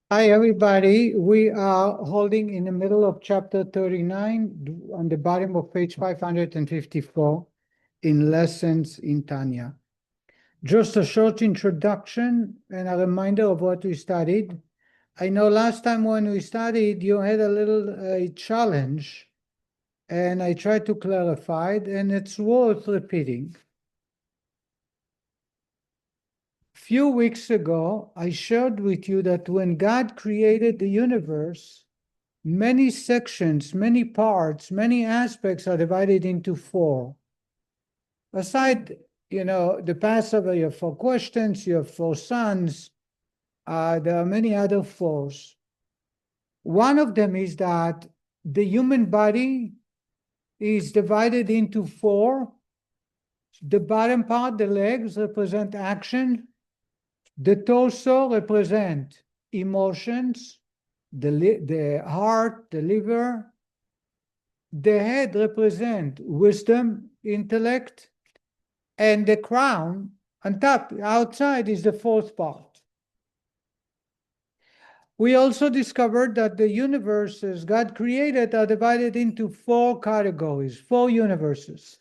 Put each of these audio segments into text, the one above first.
Hi, everybody. We are holding in the middle of chapter 39 on the bottom of page 554 in Lessons in Tanya. Just a short introduction and a reminder of what we studied. I know last time when we studied, you had a little challenge, and I tried to clarify it, and it's worth repeating. Few weeks ago, I shared with you that when God created the universe, many sections, many parts, many aspects are divided into four. Aside, the Passover, you have 4 questions, you have 4 sons. There are many other fours. One of them is that the human body is divided into four. The bottom part, the legs, represent action. The torso represent emotions. The heart, the liver. The head represent wisdom, intellect, and the crown on top, outside, is the fourth part. We also discovered that the universes God created are divided into 4 categories, 4 universes.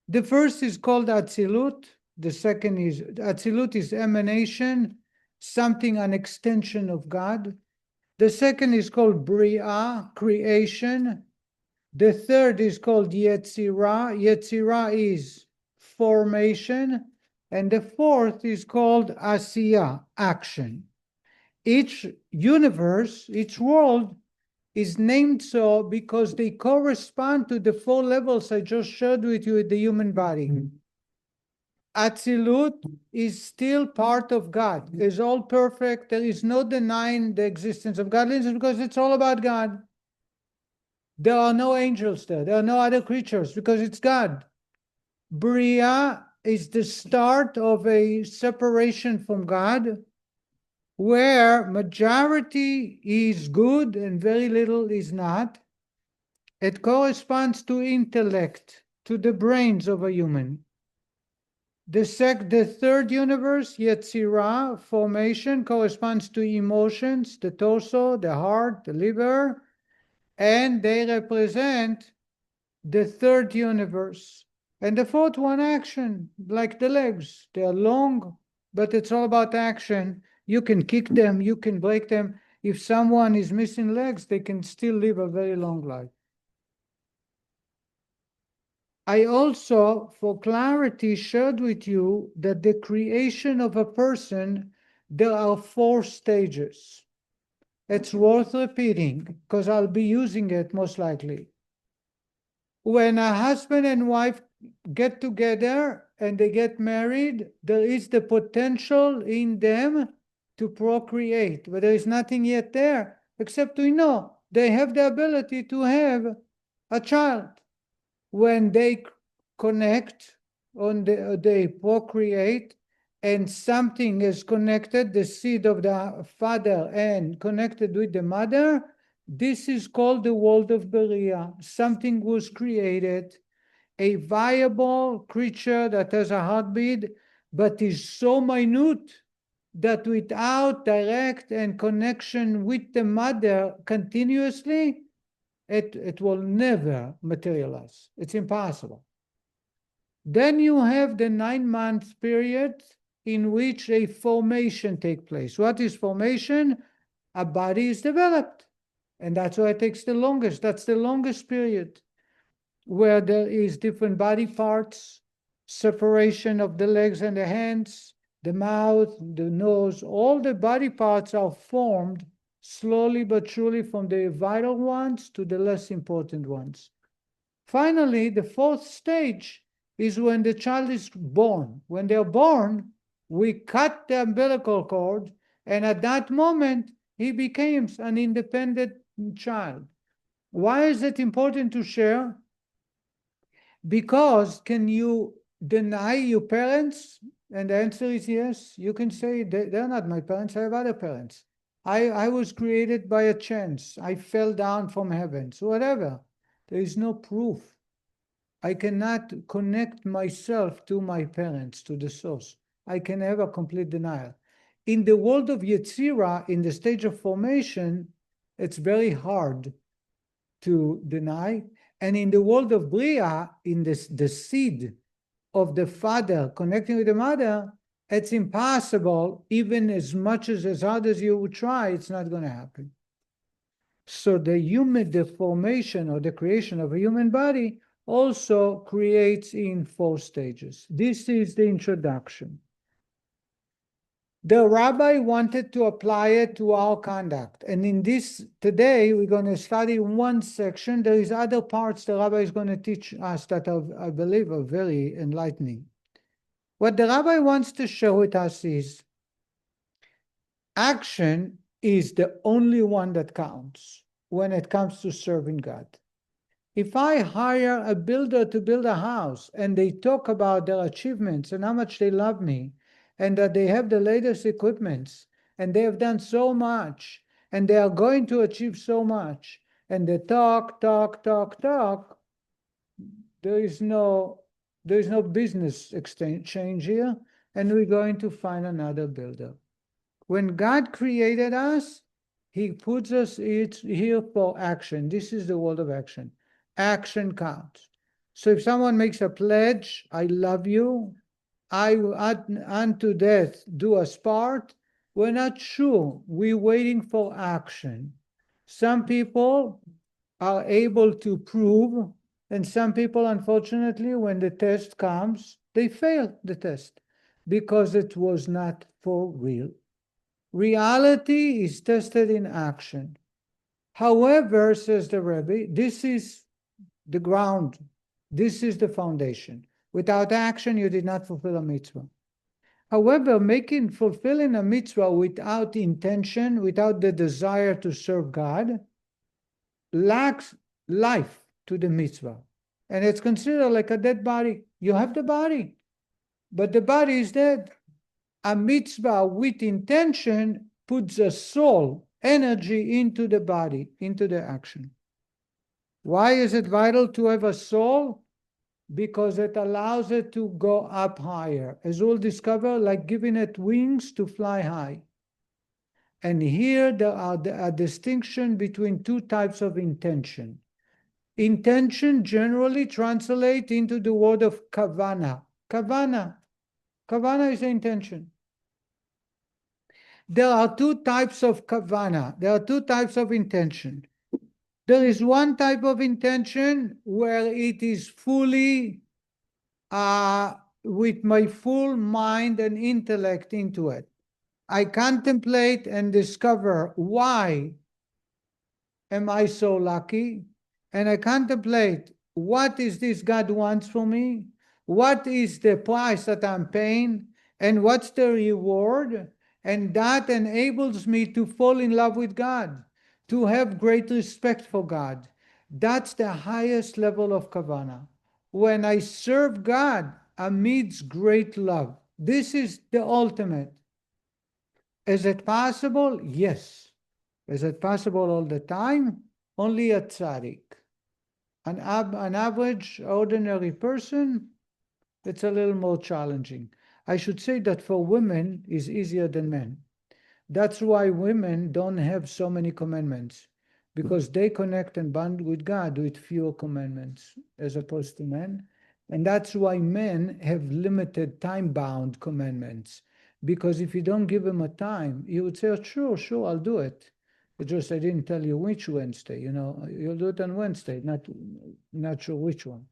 The first is called Atzilut. The second is Atzilut is emanation, something, an extension of God. The second is called Bria, creation. The third is called Yetzirah. Yetzirah is formation. And the fourth is called Asiya, action. Each universe, each world, is named so because they correspond to the 4 levels I just shared with you in the human body. Atzilut is still part of God. It's all perfect. There is no denying the existence of godliness because it's all about God. There are no angels there. There are no other creatures because it's God. Bria is the start of a separation from God, where majority is good and very little is not. It corresponds to intellect, to the brains of a human. The third universe, Yetzirah, formation, corresponds to emotions, the torso, the heart, the liver, and they represent the third universe. And the fourth one, action, like the legs. They are long, but it's all about action. You can kick them, you can break them. If someone is missing legs, they can still live a very long life. I also, for clarity, shared with you that the creation of a person, there are 4 stages. It's worth repeating because I'll be using it most likely. When a husband and wife get together and they get married, there is the potential in them to procreate, but there is nothing yet there, except we know they have the ability to have a child. When they connect, they procreate, and something is connected, the seed of the father and connected with the mother, this is called the world of Beria. Something was created, a viable creature that has a heartbeat, but is so minute that without direct and connection with the mother continuously, it will never materialize. It's impossible. Then you have the 9-month period in which a formation takes place. What is formation? A body is developed. And that's why it takes the longest. That's the longest period, where there is different body parts, separation of the legs and the hands, the mouth, the nose, all the body parts are formed slowly but surely from the vital ones to the less important ones. Finally, the 4th stage is when the child is born. When they're born, we cut the umbilical cord, and at that moment, he becomes an independent child. Why is it important to share? Because can you deny your parents? And the answer is yes. You can say, they're not my parents, I have other parents. I was created by a chance. I fell down from heaven. So whatever. There is no proof. I cannot connect myself to my parents, to the source. I can have a complete denial. in the world of Yetzirah, in the stage of formation, it's very hard to deny. And in the world of Bria, in this, the seed of the father connecting with the mother, it's impossible. Even as much as hard as you would try, it's not going to happen. So the formation or the creation of a human body also creates in 4 stages. This is the introduction. The rabbi wanted to apply it to our conduct. And in this, today, we're going to study one section. There is other parts the rabbi is going to teach us that I believe are very enlightening. What the rabbi wants to show with us is action is the only one that counts when it comes to serving God. If I hire a builder to build a house and they talk about their achievements and how much they love me and that they have the latest equipments and they have done so much and they are going to achieve so much and they talk, there is no business exchange here, and we're going to find another builder. When God created us, He puts us here for action. This is the world of action. Action counts. So if someone makes a pledge, I love you, I will unto death do us part, we're not sure. We're waiting for action. Some people are able to prove, and some people, unfortunately, when the test comes, they fail the test because it was not for real. Reality is tested in action. However, says the Rebbe, this is the ground. This is the foundation. Without action, you did not fulfill a mitzvah. However, fulfilling a mitzvah without intention, without the desire to serve God, lacks life to the mitzvah. And it's considered like a dead body. You have the body, but the body is dead. A mitzvah with intention puts a soul, energy into the body, into the action. Why is it vital to have a soul? Because it allows it to go up higher. As we'll discover, like giving it wings to fly high. And here there are a distinction between 2 types of intention. Intention generally translates into the word of kavana. Kavana is the intention. There are 2 types of kavana. There are 2 types of intention. There is one type of intention where it is fully with my full mind and intellect into it. I contemplate and discover why am I so lucky, and I contemplate what is this God wants for me, what is the price that I'm paying, and what's the reward, and that enables me to fall in love with God, to have great respect for God. That's the highest level of kavana. When I serve God amidst great love, this is the ultimate. Is it possible? Yes. Is it possible all the time? Only a tzaddik. An average, ordinary person, it's a little more challenging. I should say that for women is easier than men. That's why women don't have so many commandments, because they connect and bond with God with fewer commandments as opposed to men. And that's why men have limited time-bound commandments, because if you don't give them a time, you would say, oh, sure, I'll do it. It's just I didn't tell you which Wednesday, you'll do it on Wednesday, not sure which one.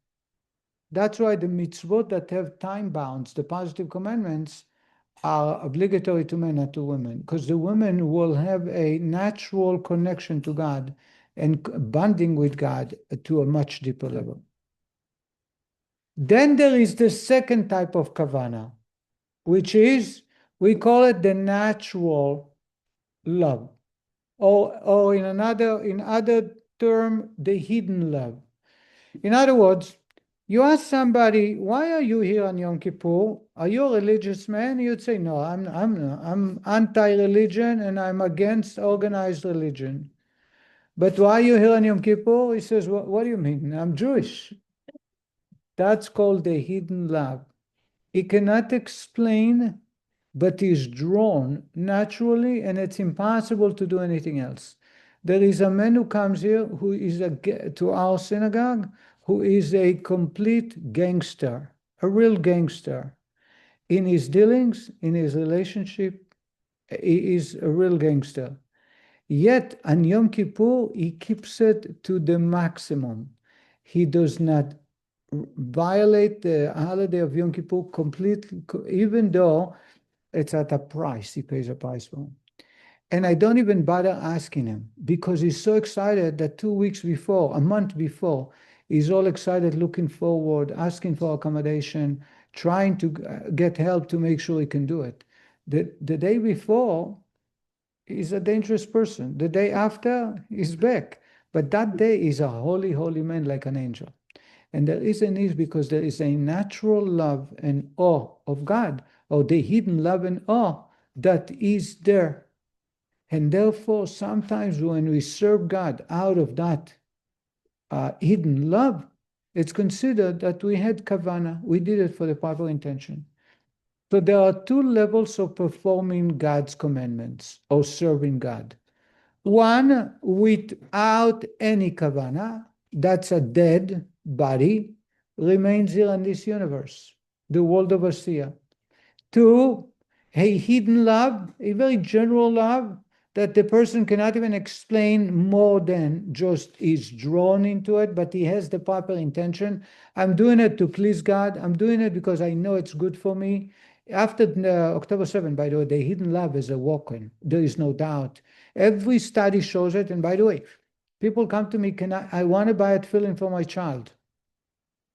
That's why the mitzvot that have time bounds, the positive commandments, are obligatory to men, not to women, because the women will have a natural connection to God and bonding with God to a much deeper level. Then there is the second type of kavana, which is, we call it the natural love, or in other term, the hidden love. In other words, you ask somebody, why are you here on Yom Kippur? Are you a religious man? You'd say, no, I'm anti-religion and I'm against organized religion. But why are you here on Yom Kippur? He says, what do you mean? I'm Jewish. That's called the hidden love. He cannot explain but is drawn naturally, and it's impossible to do anything else. There is a man who comes here who is to our synagogue, who is a complete gangster, a real gangster. In his dealings, in his relationship, he is a real gangster. Yet on Yom Kippur, he keeps it to the maximum. He does not violate the holiday of Yom Kippur completely, even though it's at a price. He pays a price for it. And I don't even bother asking him because he's so excited that 2 weeks before, a month before, he's all excited, looking forward, asking for accommodation, trying to get help to make sure he can do it. The day before, he's a dangerous person. The day after, he's back. But that day is a holy, holy man like an angel. And the reason is because there is a natural love and awe of God, or the hidden love and awe that is there. And therefore, sometimes when we serve God out of that hidden love, it's considered that we had kavana, we did it for the proper intention. So there are two levels of performing God's commandments or serving God. One, without any kavana, that's a dead body, remains here in this universe, the world of Asiya. Two, a hidden love, a very general love that the person cannot even explain more than just is drawn into it, but he has the proper intention. I'm doing it to please God. I'm doing it because I know it's good for me. After October 7th, by the way, the hidden love is awoken. There is no doubt. Every study shows it. And by the way, people come to me, I want to buy a tefillin for my child.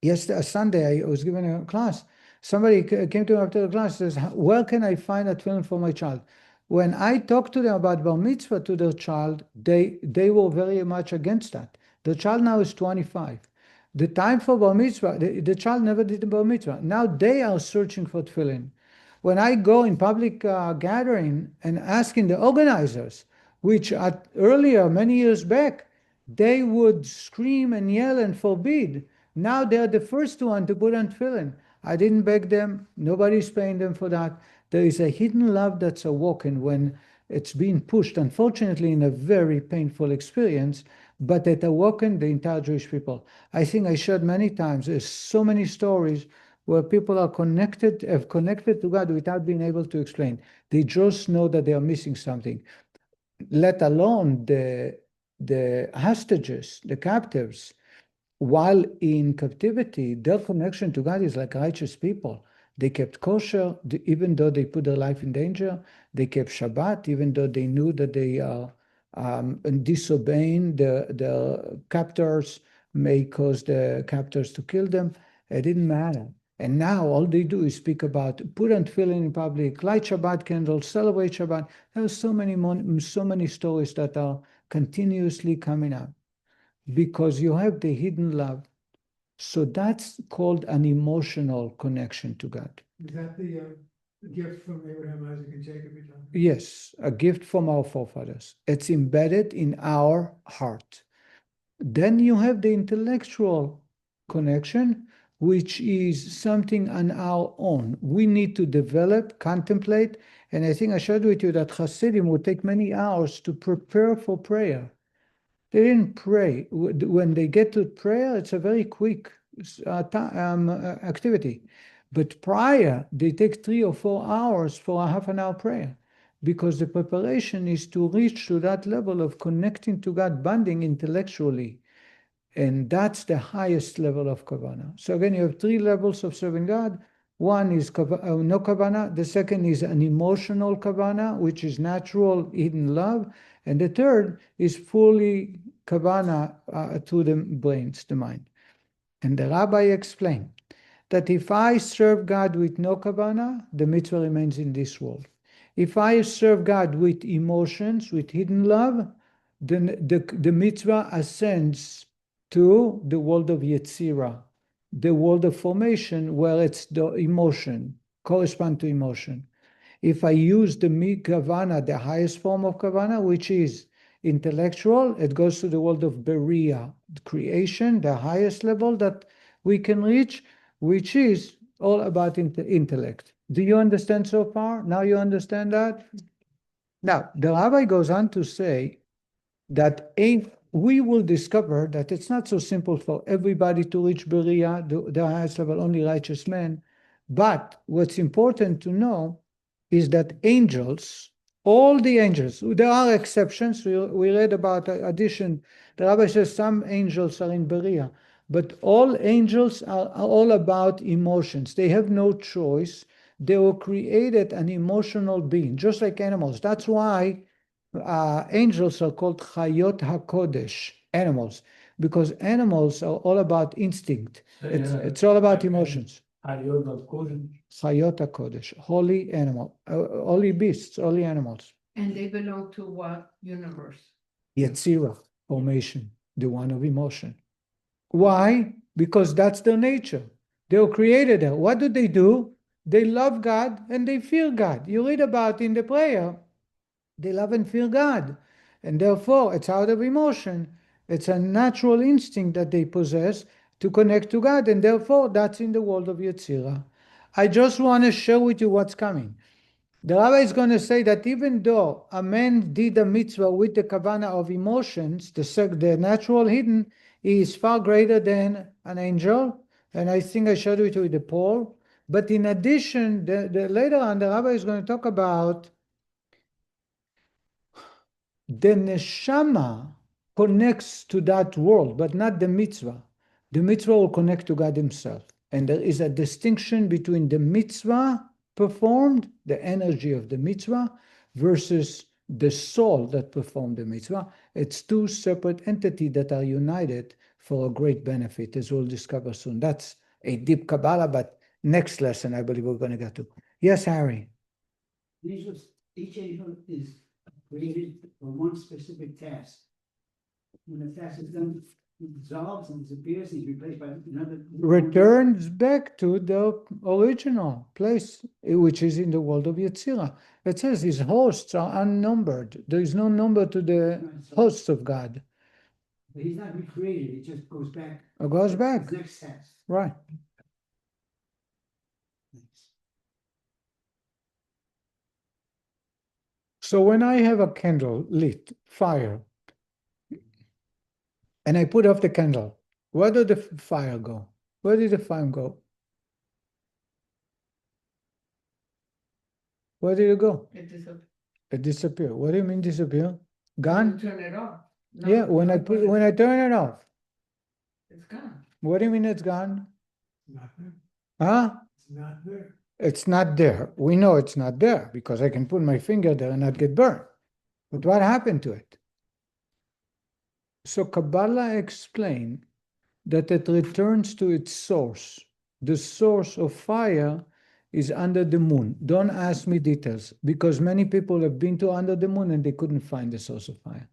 Yesterday, Sunday, I was giving a class. Somebody came to me after the class and says, where can I find a tefillin for my child? When I talked to them about bar mitzvah to their child, they were very much against that. The child now is 25. The time for bar mitzvah, the child never did the bar mitzvah. Now they are searching for tefillin. When I go in public gathering and asking the organizers, which earlier, many years back, they would scream and yell and forbid. Now they're the first one to put on tefillin. I didn't beg them. Nobody's paying them for that. There is a hidden love that's awoken when it's being pushed, unfortunately, in a very painful experience, but it awoken the entire Jewish people. I think I shared many times, there's so many stories where people are have connected to God without being able to explain. They just know that they are missing something, let alone the hostages, the captives. While in captivity, their connection to God is like righteous people. They kept kosher, even though they put their life in danger. They kept Shabbat, even though they knew that they are disobeying the captors, may cause the captors to kill them. It didn't matter. And now all they do is speak about put on tefillin in public, light Shabbat candles, celebrate Shabbat. There are so many stories that are continuously coming up because you have the hidden love. So that's called an emotional connection to God. Is that the gift from Abraham, Isaac, and Jacob? Yes, a gift from our forefathers. It's embedded in our heart. Then you have the intellectual connection, which is something on our own. We need to develop, contemplate, and I think I shared with you that Hasidim would take many hours to prepare for prayer. They didn't pray. When they get to prayer, it's a very quick activity. But prior, they take 3 or 4 hours for a half an hour prayer because the preparation is to reach to that level of connecting to God, bonding intellectually. And that's the highest level of kavana. So again, you have 3 levels of serving God. One is no kavana. The second is an emotional kavana, which is natural, hidden love. And the third is fully kavana to the brains, the mind. And the rabbi explained that if I serve God with no kavana, the mitzvah remains in this world. If I serve God with emotions, with hidden love, then the mitzvah ascends to the world of Yetzirah, the world of formation, where it's the emotion, correspond to emotion. If I use the kavana, the highest form of kavana, which is intellectual, it goes to the world of Beria, creation, the highest level that we can reach, which is all about intellect. Do you understand so far? Now you understand that? Now, the rabbi goes on to say that we will discover that it's not so simple for everybody to reach Beria, the highest level, only righteous men. But what's important to know is that angels, all the angels, there are exceptions. We read about addition. The rabbi says some angels are in Beria, but all angels are all about emotions. They have no choice. They were created an emotional being, just like animals. That's why angels are called Chayot HaKodesh, animals, because animals are all about instinct. It's all about emotions. Chayot HaKodesh, holy animal, holy beasts, holy animals. And they belong to what universe? Yetzirah, formation, the one of emotion. Why? Because that's their nature. They were created there. What do? They love God and they fear God. You read about in the prayer, they love and fear God. And therefore, it's out of emotion. It's a natural instinct that they possess to connect to God. And therefore, that's in the world of Yetzirah. I just want to share with you what's coming. The rabbi is going to say that even though a man did a mitzvah with the kavanah of emotions, the natural hidden, he is far greater than an angel. And I think I showed it with the poll. But in addition, later on, the rabbi is going to talk about the neshama connects to that world, but not the mitzvah. The mitzvah will connect to God himself. And there is a distinction between the mitzvah performed, the energy of the mitzvah, versus the soul that performed the mitzvah. It's two separate entities that are united for a great benefit, as we'll discover soon. That's a deep Kabbalah, but next lesson, I believe we're going to get to. Yes, Harry? Each angel is created for one specific task. When the task is done, it dissolves and disappears, and is replaced by another. Returns back to the original place, which is in the world of Yetzirah. It says his hosts are unnumbered. There is no number to the hosts of God. But he's not recreated, it just goes back. It goes back. His next task. Right. So when I have a candle lit, fire, and I put off the candle, where did the fire go? Where did the fire go? Where did it go? It disappears. It disappeared. What do you mean disappear? Gone? Turn it off. No, Yeah, when no, I turn it off. It's gone. What do you mean it's gone? Not there. Huh? It's not there. It's not there. We know it's not there because I can put my finger there and not get burned. But what happened to it? So Kabbalah explained that it returns to its source. The source of fire is under the moon. Don't ask me details because many people have been to under the moon and they couldn't find the source of fire.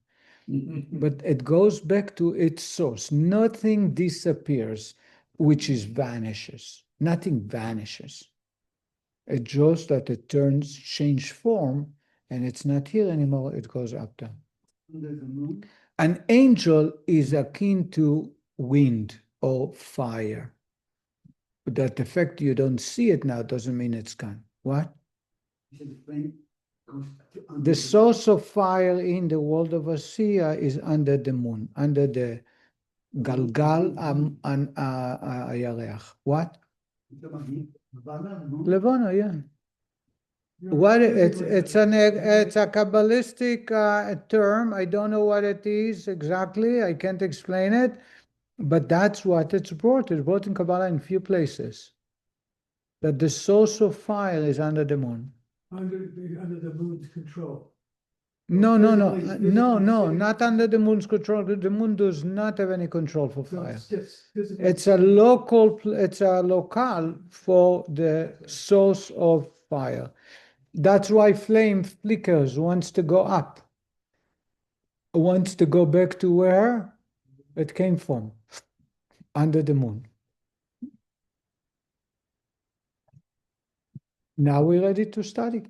But it goes back to its source. Nothing disappears, which is vanishes. Nothing vanishes. It just that it change form, and it's not here anymore. It goes up there. Under the moon. An angel is akin to wind or fire. But that the fact you don't see it now doesn't mean it's gone. What? You said the flame goes to under The source of fire in the world of Asiya is under the moon, under the Galgal and Ayareach. What? Levana, yeah. What it's a Kabbalistic term. I don't know what it is exactly. I can't explain it, but that's what it's brought. It's brought in Kabbalah in few places. That the source of fire is under the moon. Under the moon's control. No, Physically not under the moon's control. The moon does not have any control for So fire. it's just physically. It's a locale for the source of fire. That's why flame flickers, wants to go up, wants to go back to where it came from, under the moon. Now we're ready to study.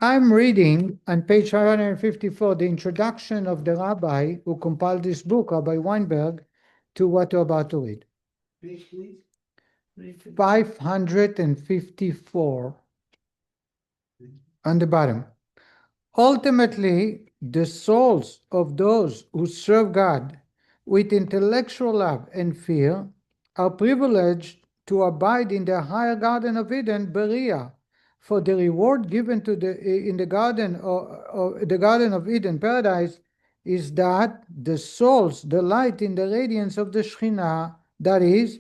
I'm reading on page 554 the introduction of the rabbi who compiled this book, Rabbi Weinberg, to what you're about to read. Page, please. 554 on the bottom. Ultimately, the souls of those who serve God with intellectual love and fear are privileged to abide in the higher Garden of Eden, Berea, for the reward given to in the Garden of Eden, paradise, is that the souls delight in the radiance of the Shekhinah, that is,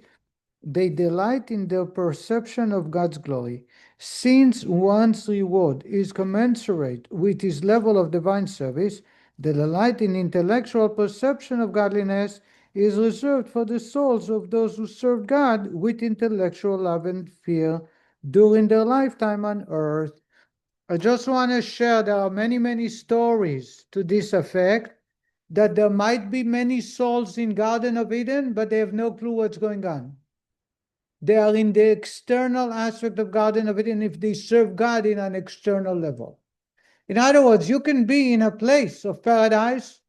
they delight in the perception of God's glory. Since one's reward is commensurate with his level of divine service, the delight in intellectual perception of godliness is reserved for the souls of those who serve God with intellectual love and fear during their lifetime on earth. I just want to share, there are many, many stories to this effect, that there might be many souls in Garden of Eden, but they have no clue what's going on. They are in the external aspect of Garden of Eden if they serve God in an external level. In other words, you can be in a place of paradise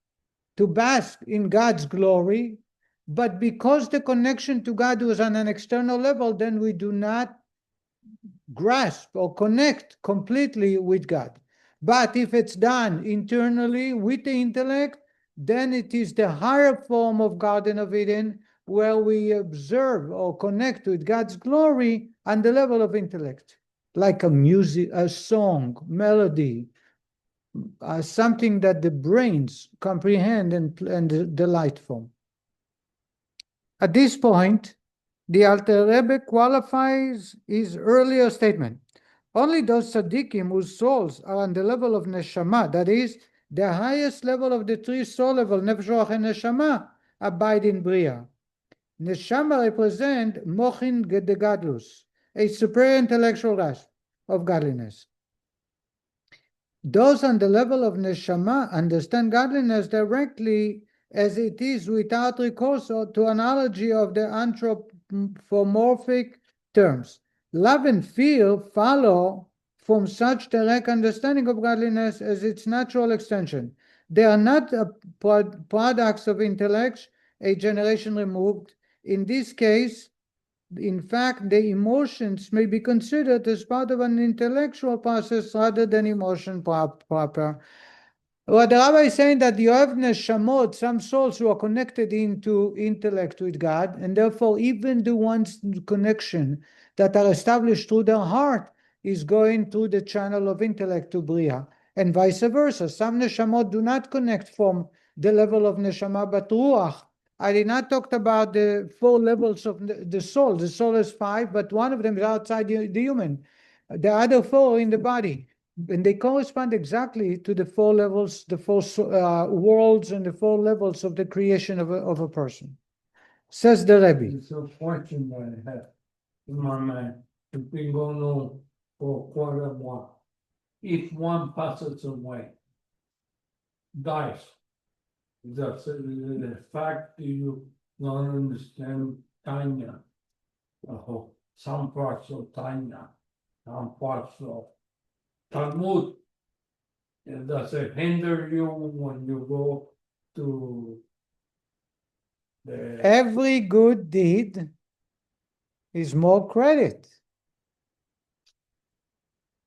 to bask in God's glory, but because the connection to God was on an external level, then we do not grasp or connect completely with God. But if it's done internally with the intellect, then it is the higher form of Garden of Eden, where we observe or connect with God's glory on the level of intellect, like a music, a song, melody, something that the brains comprehend and delight from. At this point, the Alter Rebbe qualifies his earlier statement. Only those tzaddikim whose souls are on the level of neshama, that is, the highest level of the three soul level, nefesh, ruach, and neshama, abide in Bria. Neshama represent mochin gedegadlus, a superior intellectual grasp of godliness. Those on the level of neshama understand godliness directly as it is without recourse to analogy of the anthropomorphic terms. Love and fear follow from such direct understanding of godliness as its natural extension. They are not products of intellect a generation removed. In this case, in fact, the emotions may be considered as part of an intellectual process rather than emotion proper. What the rabbi is saying that you have neshamot, some souls who are connected into intellect with God, and therefore even the ones connection that are established through their heart is going through the channel of intellect to Bria, and vice versa. Some neshamot do not connect from the level of neshama but ruach. I did not talk about the 4 levels of the soul. The soul is 5, but one of them is outside the human. The other 4 are in the body. And they correspond exactly to the 4 levels, the 4 worlds and the 4 levels of the creation of a person. Says the Rebbe. It's a question that I have in my mind. It's been going on for quite a while. If one passes away, dies, that's the fact that you don't understand Tanya, some parts of Tanya, some parts of Talmud. And does it hinder you when you go to the Every good deed is more credit.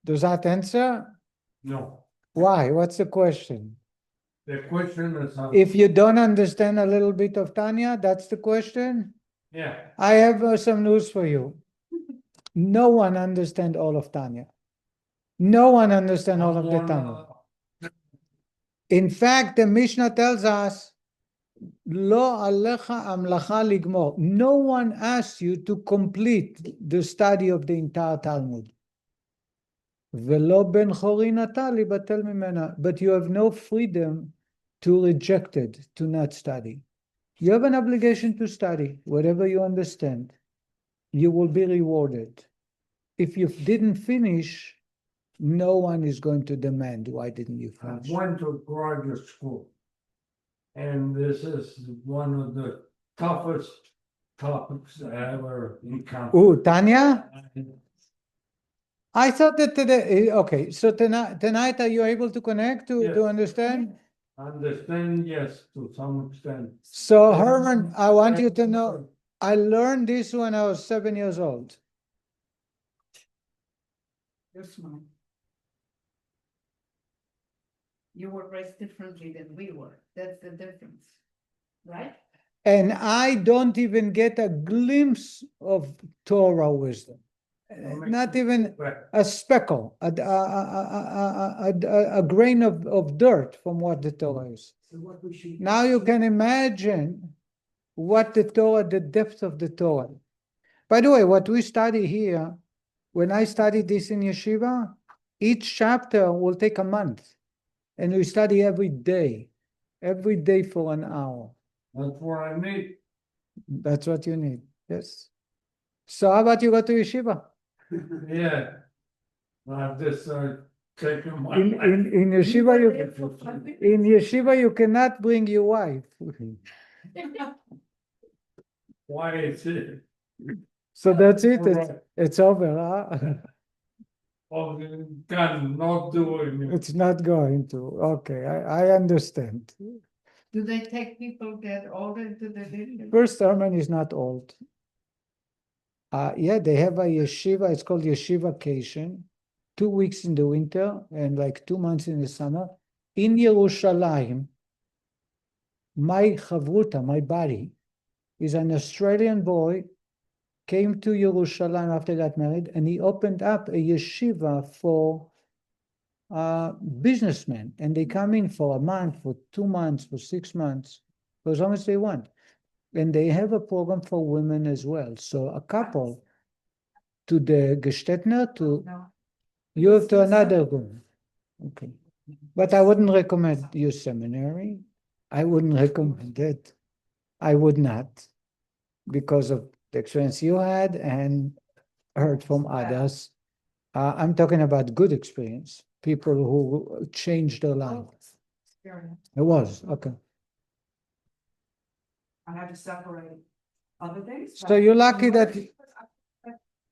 Does that answer? no? Why? What's the question? The question is If you don't understand a little bit of Tanya, that's the question? yeah. I have some news for you. No one understands all of Tanya. No one understands all of the Tanya. In fact, the Mishnah tells us, Lo alecha amlacha ligmor. No one asks you to complete the study of the entire Talmud. Velo ben chori natali batel mimena. But you have no freedom to reject it, to not study. You have an obligation to study whatever you understand. You will be rewarded. If you didn't finish, no one is going to demand, why didn't you I finish? went to graduate school, and this is one of the toughest topics I ever encountered. Oh, Tanya? I thought that today, okay, so tonight are you able to connect to Yes. understand? Understand, yes, to some extent. So Herman, I want you to know, I learned this when I was 7 years old. You're smart. You were raised differently than we were. That's the difference, right? And I don't even get a glimpse of Torah wisdom. Not even a speckle, a grain of dirt from what the Torah is. So what we should. Now you can imagine what the Torah, the depth of the Torah. By the way, what we study here, when I studied this in yeshiva, each chapter will take a month. And we study every day for an hour. That's what I need. That's what you need, yes. So how about you go to yeshiva? Yeah. I've just taken my. In yeshiva, you cannot bring your wife. Why is it? So that's it, it's over, huh? Oh, can not doing it. It's not going to, okay, I understand. Do they take people that older to the village? First Herman is not old. Yeah, they have a yeshiva, it's called yeshivacation, 2 weeks in the winter and like 2 months in the summer. In Yerushalayim, my chavruta, my buddy, is an Australian boy, came to Yerushalayim after he got married, and he opened up a yeshiva for businessmen. And they come in for a month, for 2 months, for 6 months, for as long as they want. And they have a program for women as well. So a couple to the Gestetner, to No. you to another room. Okay. But I wouldn't recommend your seminary. I wouldn't recommend it. I would not, because of the experience you had and heard from others. I'm talking about good experience, people who changed their life. Experience. It was, okay. I had to separate other things. So you're lucky that,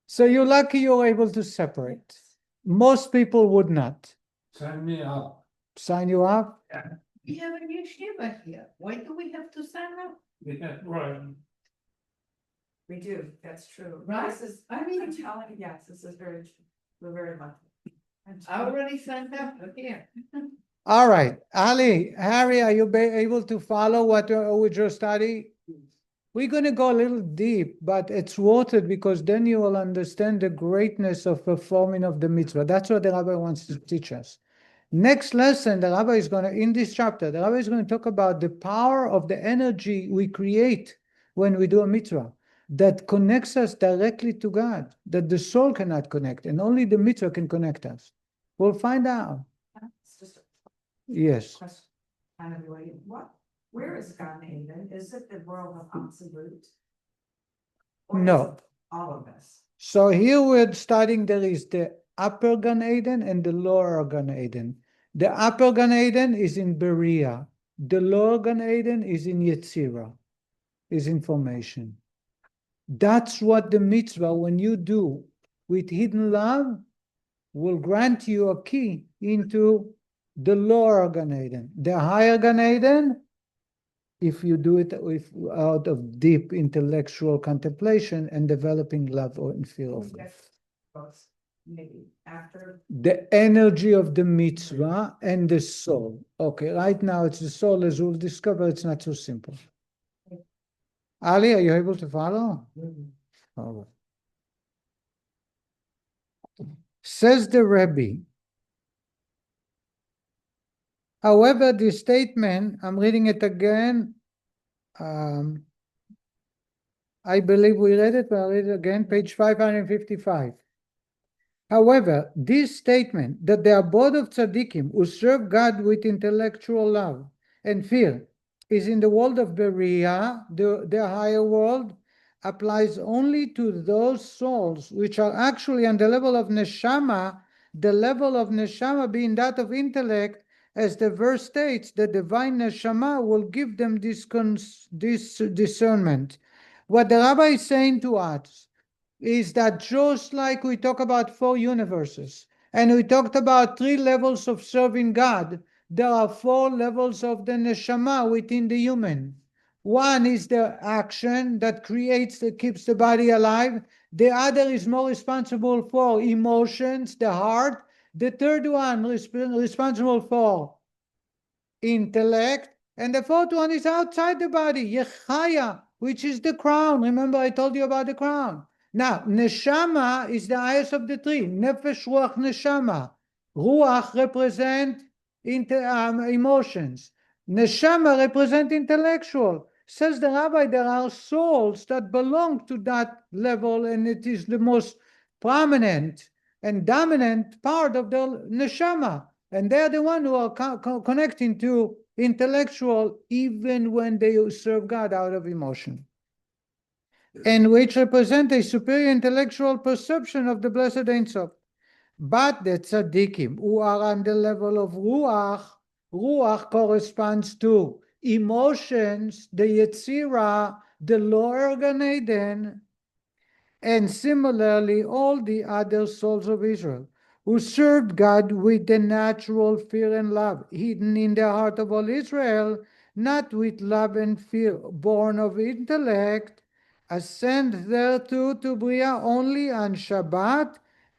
so you're lucky you're able to separate. Most people would not. Sign me up. Sign you up? We have a yeshiva here. Why do we have to sign up? Yeah, right. We do, that's true. Right? This is, I mean- I'm telling you, yes, this is very, true. We're very lucky. I already signed up here. All right, Ali, Harry, are you able to follow what we just studied? We're going to go a little deep, but it's worth it because then you will understand the greatness of performing of the mitzvah. That's what the rabbi wants to teach us. Next lesson, the rabbi is going to, in this chapter, the rabbi is going to talk about the power of the energy we create when we do a mitzvah that connects us directly to God, that the soul cannot connect, and only the mitzvah can connect us. We'll find out. It's just a Yes. question, kind of related. Where is Gan Eden? Is it the world of absolute? Or is No. it all of us? So here we're studying, there is the upper Gan Eden and the lower Gan Eden. The upper Gan Eden is in Beria. The lower Gan Eden is in Yetzirah, is information. That's what the mitzvah, when you do with hidden love, will grant you a key into the lower Gan Eden. The higher Gan Eden, if you do it out of deep intellectual contemplation and developing love or fear of God. Yes, both, maybe after. The energy of the mitzvah and the soul. Okay, right now it's the soul, as we'll discover, it's not so simple. Ali, are you able to follow? All right. Says the Rebbe, however, the statement, I'm reading it again. I believe we read it, but I'll read it again, page 555. However, this statement that the abode of tzaddikim who serve God with intellectual love and fear is in the world of Beria, the higher world, applies only to those souls which are actually on the level of neshama, the level of neshama being that of intellect, as the verse states, the divine neshama will give them this discernment. What the rabbi is saying to us, is that just like we talk about 4 universes, and we talked about 3 levels of serving God, there are 4 levels of the neshama within the human. One is the action that keeps the body alive. The other is more responsible for emotions, the heart. The third one responsible for intellect. And the fourth one is outside the body, Yechaya, which is the crown. Remember, I told you about the crown. Now, neshama is the highest of the 3. Nefesh, ruach, neshama. Ruach represent emotions. Neshama represent intellectual. Says the rabbi, there are souls that belong to that level, and it is the most prominent and dominant part of the neshama. And they're the one who are connecting to intellectual even when they serve God out of emotion, and which represent a superior intellectual perception of the blessed Ein Sof. But the tzaddikim who are on the level of ruach corresponds to emotions, the Yetzirah, the lower Gan Eden, and similarly all the other souls of Israel, who served God with the natural fear and love hidden in the heart of all Israel, not with love and fear born of intellect, ascend thereto to Bria only on Shabbat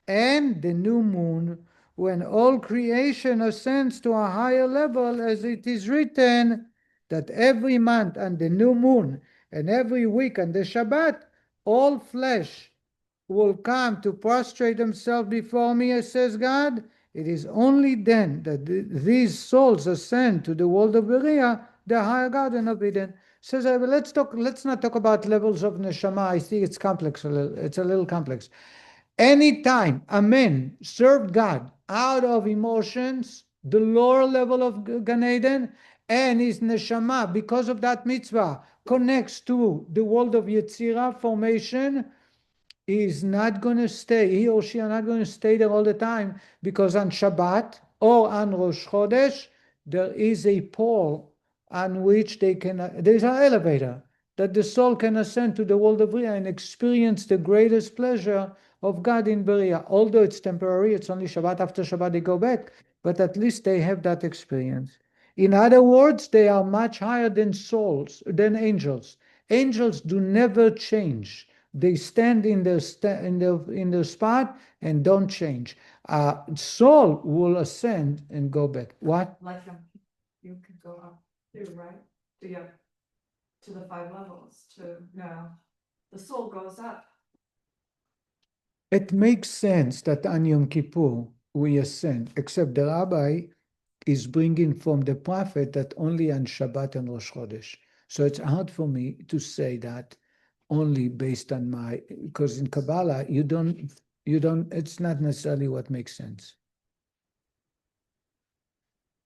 and the new moon, when all creation ascends to a higher level, as it is written, that every month on the new moon and every week on the Shabbat, all flesh will come to prostrate themselves before me, says God. It is only then that these souls ascend to the world of Berea, the higher garden of Eden. Says, let's not talk about levels of neshama. I think it's complex. It's a little complex. Anytime a man served God out of emotions, the lower level of Gan Eden, and his neshama, because of that mitzvah, connects to the world of Yetzirah formation, is not going to stay, he or she are not going to stay there all the time, because on Shabbat or on Rosh Chodesh, there is a pole on which there's an elevator that the soul can ascend to the world of Bria and experience the greatest pleasure of God in Berea. Although it's temporary, it's only Shabbat, after Shabbat they go back, but at least they have that experience. In other words, they are much higher than angels. Angels do never change. They stand in their spot and don't change. Soul will ascend and go back. What? Like you could go up too, right? To the 5 levels, the soul goes up. It makes sense that on Yom Kippur we ascend, except the rabbi is bringing from the prophet that only on Shabbat and Rosh Chodesh. So it's hard for me to say that only based on because in Kabbalah you don't, it's not necessarily what makes sense.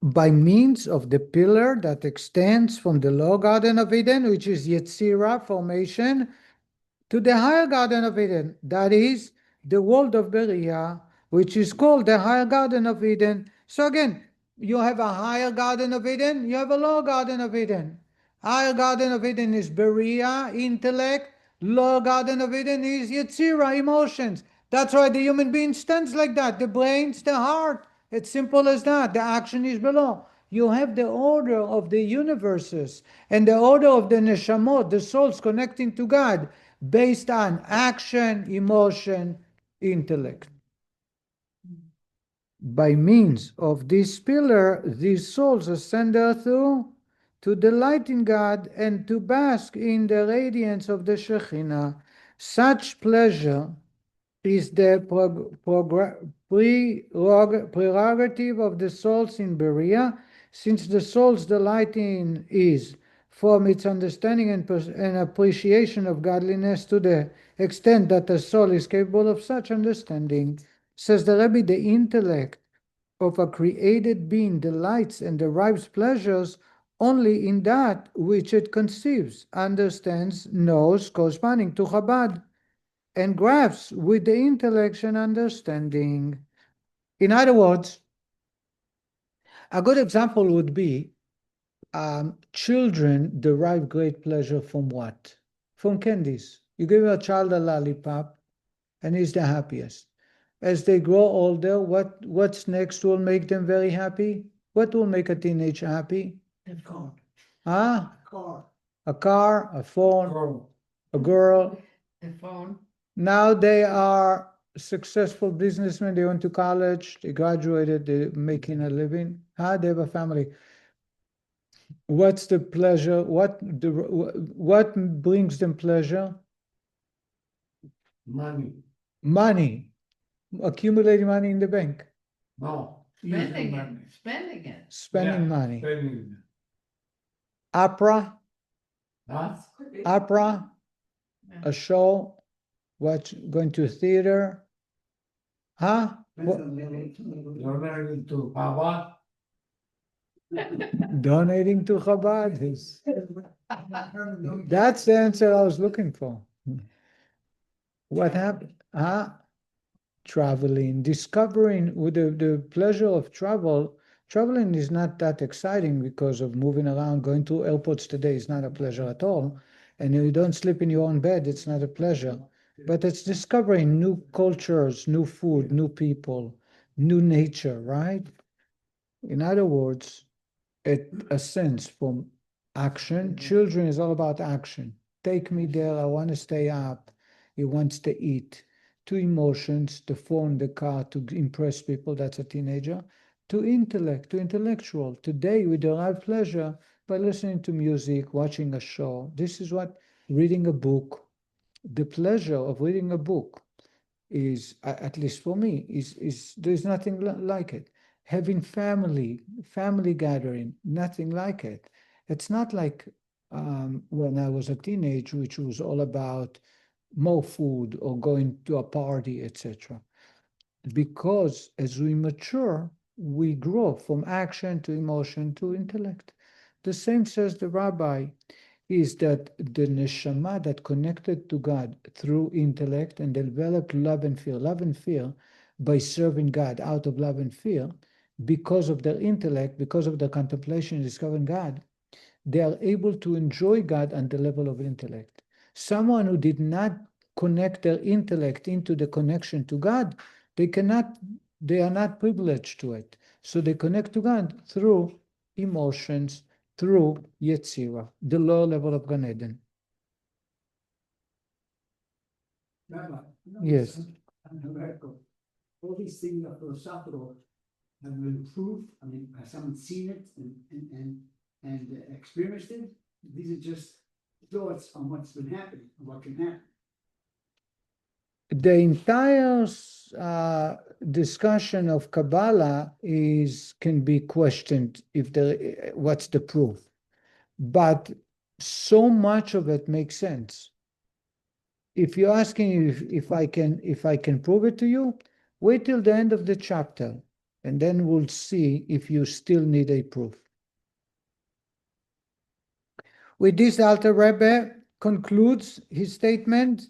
By means of the pillar that extends from the lower Garden of Eden, which is Yetzirah formation, to the higher Garden of Eden, that is the world of Berea, which is called the higher Garden of Eden. So again, you have a higher Garden of Eden, you have a lower Garden of Eden. Higher Garden of Eden is Berea, intellect. Lower Garden of Eden is Yetzirah, emotions. That's why the human being stands like that. The brains, the heart. It's simple as that. The action is below. You have the order of the universes and the order of the neshamot, the souls connecting to God, based on action, emotion, intellect. By means of this pillar, these souls ascend thereto to delight in God and to bask in the radiance of the Shekhinah. Such pleasure is the prerogative of the souls in Berea, since the soul's delight in is, from its understanding and appreciation of godliness, to the extent that the soul is capable of such understanding. Says the Rebbe, the intellect of a created being delights and derives pleasures only in that which it conceives, understands, knows, corresponding to Chabad, and grasps with the intellect and understanding. In other words, a good example would be children derive great pleasure from what? From candies. You give a child a lollipop, and he's the happiest. As they grow older, what's next will make them very happy? What will make a teenager happy? A car. Huh? A car. A car, a phone, Girl, a girl. The phone. Now they are successful businessmen. They went to college, they graduated, they're making a living. They have a family. What's the pleasure? What brings them pleasure? money, Money. Accumulating money in the bank. no. Spending using it, money. spending it. Spending Yeah, money. spending. Opera. Huh? Could be. Opera. A show. Going to theater. Huh? What? Donating to Chabad. Donating to Chabad. That's the answer I was looking for. What happened? Traveling, discovering with the pleasure of travel. Traveling is not that exciting because of moving around. Going to airports today is not a pleasure at all. And you don't sleep in your own bed, it's not a pleasure. But it's discovering new cultures, new food, new people, new nature, right? In other words, a sense from action. Children is all about action. Take me there, I want to stay up. He wants to eat. To emotions, the phone, the car, to impress people, that's a teenager. To intellect, to intellectual. Today we derive pleasure by listening to music, watching a show. This is what reading a book. The pleasure of reading a book is, at least for me, is there's nothing like it. Having family gathering, nothing like it. It's not like when I was a teenager, which was all about more food or going to a party, etc. Because as we mature, we grow from action to emotion to intellect. The same says the rabbi, is that the neshama that connected to God through intellect and developed love and fear by serving God out of love and fear, because of their intellect, because of their contemplation and discovering God, they are able to enjoy God on the level of intellect. Someone who did not connect their intellect into the connection to God, they are not privileged to it. So they connect to God through emotions, through Yetzirah, the lower level of Gan Eden. Rabbi, Yes. All these things are philosophical, have been proved. I mean, has someone seen it and experienced it? These are just thoughts on what's been happening, and what can happen. The entire discussion of Kabbalah can be questioned if what's the proof, but so much of it makes sense. If you're asking if I can prove it to you, wait till the end of the chapter, and then we'll see if you still need a proof. With this, the Alter Rebbe concludes his statement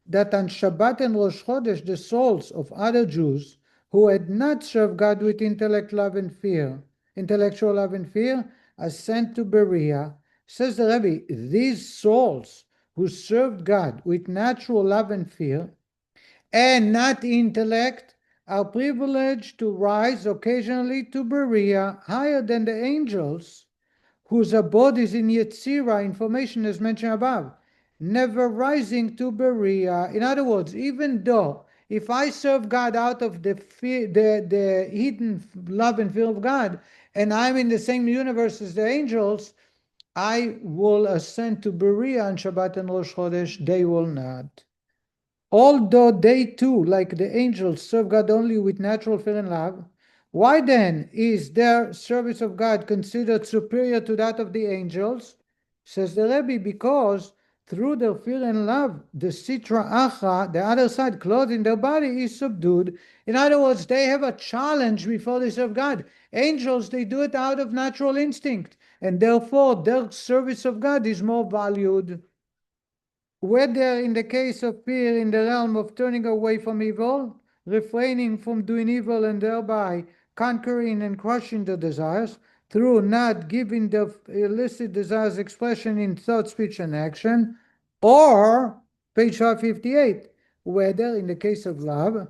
that on Shabbat and Rosh Chodesh, the souls of other Jews who had not served God with intellectual love and fear, are sent to Berea. Says the Rebbe, these souls who served God with natural love and fear and not intellect are privileged to rise occasionally to Berea higher than the angels whose abode is in Yetzirah, information as mentioned above, never rising to Berea. In other words, even though if I serve God out of the hidden love and fear of God, and I'm in the same universe as the angels, I will ascend to Berea on Shabbat and Rosh Chodesh. They will not. Although they too, like the angels, serve God only with natural fear and love, why then is their service of God considered superior to that of the angels? Says the Rebbe, because through their fear and love, the sitra achra, the other side, clothed in their body, is subdued. In other words, they have a challenge before they serve God. Angels, they do it out of natural instinct, and therefore their service of God is more valued. Whether in the case of fear in the realm of turning away from evil, refraining from doing evil and thereby conquering and crushing the desires, through not giving the illicit desires expression in thought, speech, and action, or, page 558, whether in the case of love,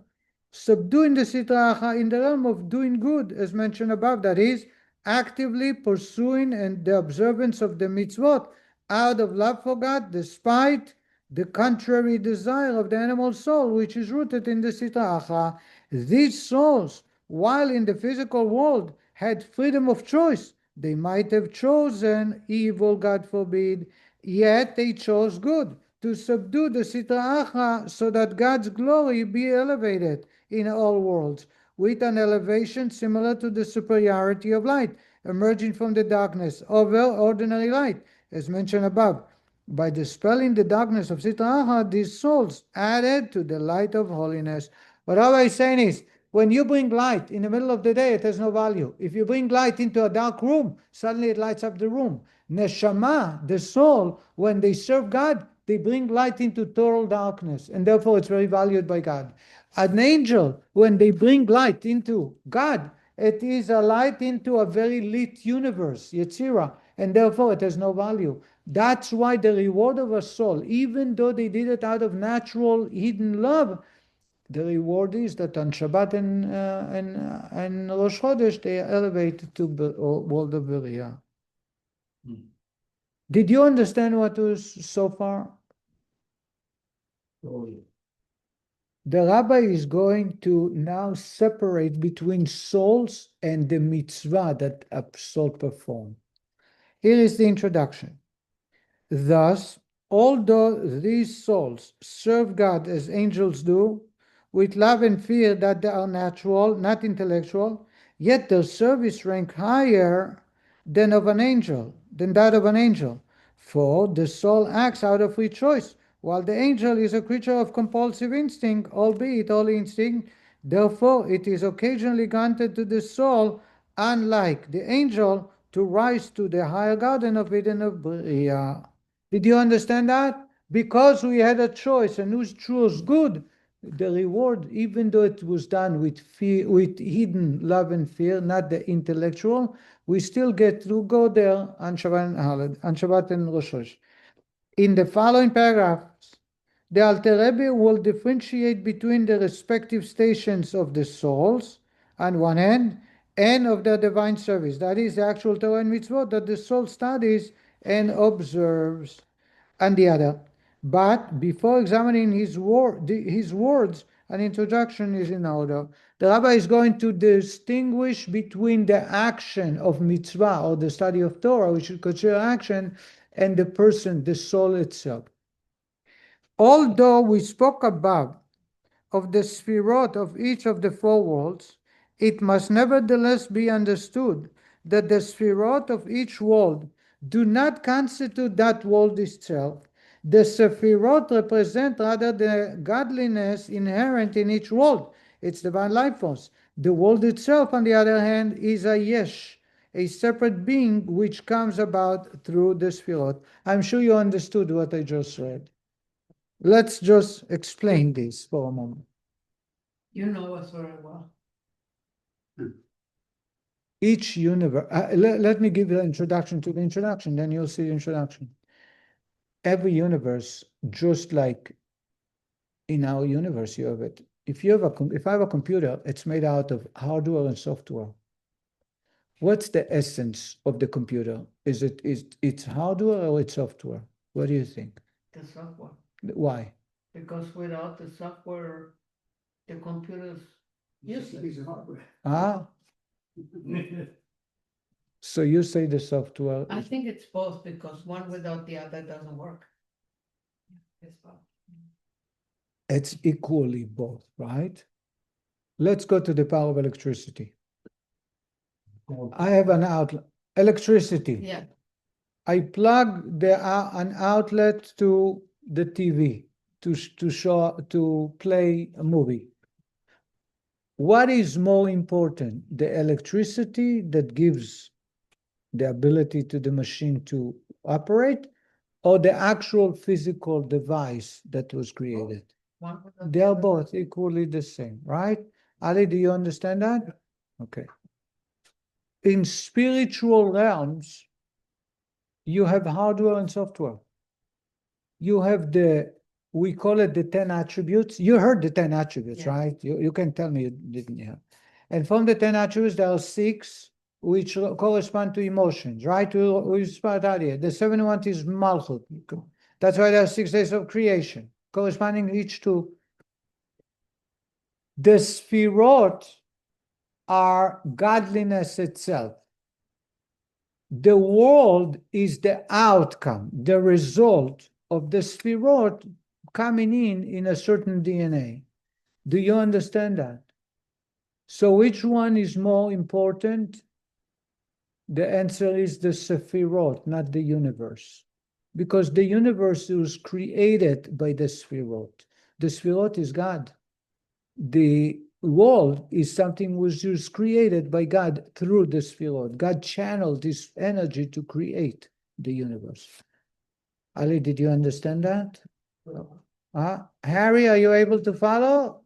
subduing the sitra achra in the realm of doing good, as mentioned above, that is, actively pursuing and the observance of the mitzvot out of love for God, despite the contrary desire of the animal soul, which is rooted in the sitra achra. These souls, while in the physical world, had freedom of choice. They might have chosen evil, God forbid, yet they chose good, to subdue the sitra achra so that God's glory be elevated in all worlds, with an elevation similar to the superiority of light emerging from the darkness over ordinary light, as mentioned above. By dispelling the darkness of sitra achra, these souls added to the light of holiness. What Rabbi is saying is, when you bring light in the middle of the day, it has no value. If you bring light into a dark room, suddenly it lights up the room. Neshama, the soul, when they serve God, they bring light into total darkness, and therefore it's very valued by God. An angel, when they bring light into God, it is a light into a very lit universe, Yetzirah, and therefore it has no value. That's why the reward of a soul, even though they did it out of natural hidden love, the reward is that on Shabbat and Rosh Chodesh they are elevated to the world of Beriah. Did you understand what was so far? The rabbi is going to now separate between souls and the mitzvah that a soul performs. Here is the introduction. Thus, although these souls serve God as angels do, with love and fear that they are natural, not intellectual, yet their service rank higher than that of an angel. For the soul acts out of free choice, while the angel is a creature of compulsive instinct, albeit all instinct. Therefore, it is occasionally granted to the soul, unlike the angel, to rise to the higher garden of Eden of Bria. Did you understand that? Because we had a choice and who chose good, the reward, even though it was done with fear, with hidden love and fear, not the intellectual, we still get to go there on Shabbat and Rosh Hashanah. In the following paragraphs, the Alter Rebbe will differentiate between the respective stations of the souls on one hand, and of their divine service, that is, the actual Torah and Mitzvot that the soul studies and observes, on the other. But before examining his words, an introduction is in order. The rabbi is going to distinguish between the action of mitzvah, or the study of Torah, which is considered action, and the person, the soul itself. Although we spoke above of the sphirot of each of the four worlds, it must nevertheless be understood that the sphirot of each world do not constitute that world itself. The sephirot represent rather the godliness inherent in each world, its divine life force. The world itself, on the other hand, is a yesh, a separate being which comes about through the sephirot. I'm sure you understood what I just read. Let's just explain this for a moment. You know us very well. Each universe, let me give you an introduction to the introduction, then you'll see the introduction. Every universe, just like in our universe, you have it. If I have a computer, it's made out of hardware and software. What's the essence of the computer? Is it's hardware or it's software? What do you think? The software. Why? Because without the software, the computers useless. Piece of hardware. Ah, so you say the software. I think it's both, because one without the other doesn't work. It's both. It's equally both, right? Let's go to the power of electricity. I have an outlet, electricity. Yeah, I plug an outlet to the TV to play a movie. What is more important, the electricity that gives the ability to the machine to operate, or the actual physical device that was created? one without They the are other. both equally the same, right? Ali, do you understand that? Okay. In spiritual realms, you have hardware and software. You have the we call it the 10 attributes. You heard the 10 attributes, Yeah. right? You can tell me you didn't hear. And from the 10 attributes, there are 6 which correspond to emotions, right? We spoke earlier. The 7th one is Malchut. That's why there are 6 days of creation, corresponding each to. The Sfirot are godliness itself. The world is the outcome, the result of the Sfirot coming in a certain DNA. Do you understand that? So which one is more important? The answer is the Sefirot, not the universe. Because the universe was created by the Sefirot. The Sefirot is God. The world is something which was created by God through the Sefirot. God channeled this energy to create the universe. Ali, did you understand that? Harry, are you able to follow?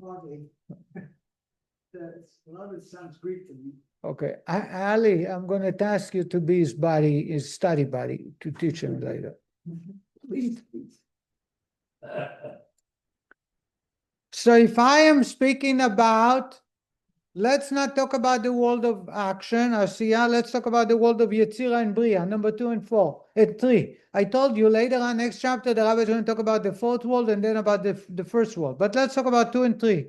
Hardly. A lot of it sounds Greek to me. Okay, Ali, I'm going to task you to be his study buddy, to teach him later. Please. So if I am speaking about, let's not talk about the world of action, Asiya, let's talk about the world of Yetzirah and Bria, number 2 and 3. I told you later on, next chapter, the Rabbi is going to talk about the 4th world and then about the first world. But let's talk about 2 and 3.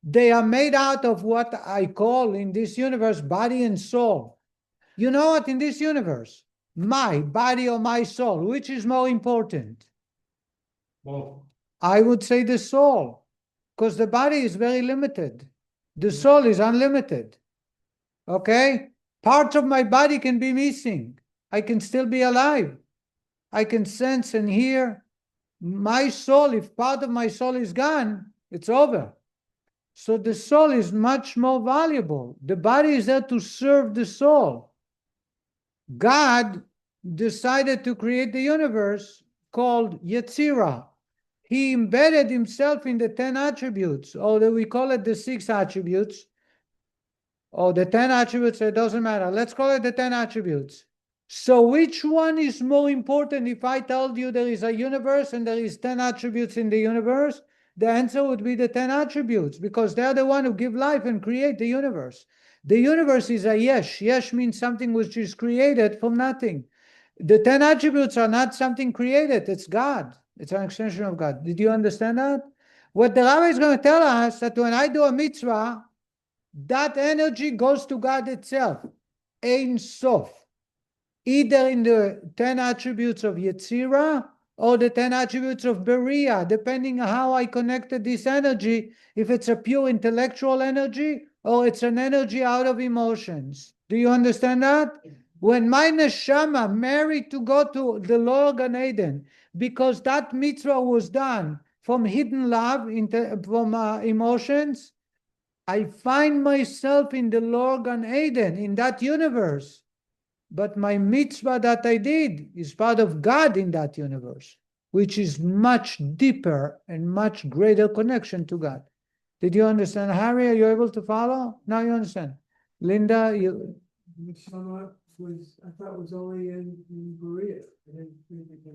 They are made out of what I call in this universe, body and soul. You know what, in this universe, my body or my soul, which is more important? Both. I would say the soul, because the body is very limited. The soul is unlimited. Okay? Parts of my body can be missing. I can still be alive. I can sense and hear. My soul, if part of my soul is gone, it's over. So the soul is much more valuable. The body is there to serve the soul. God decided to create the universe called Yetzirah. He embedded himself in the 10 attributes, or we call it the 6 attributes, or the 10 attributes, it doesn't matter. Let's call it the 10 attributes. So which one is more important if I told you there is a universe and there is 10 attributes in the universe? The answer would be the 10 attributes, because they're the one who give life and create the universe. The universe is a yesh. Yesh means something which is created from nothing. The 10 attributes are not something created. It's God. It's an extension of God. Did you understand that? What the Rabbi is going to tell us, that when I do a mitzvah, that energy goes to God itself. Ein Sof. Either in the 10 attributes of Yetzirah or the 10 attributes of Beria, depending on how I connected this energy, if it's a pure intellectual energy or it's an energy out of emotions. Do you understand that? When my neshama married to go to the lower Gan Eden, because that mitzvah was done from hidden love, from emotions, I find myself in the lower Gan Eden, in that universe. But my mitzvah that I did is part of God in that universe, which is much deeper and much greater connection to God. Did you understand? Harry, are you able to follow? Now you understand. Linda, you... Neshama I thought was only in Berea.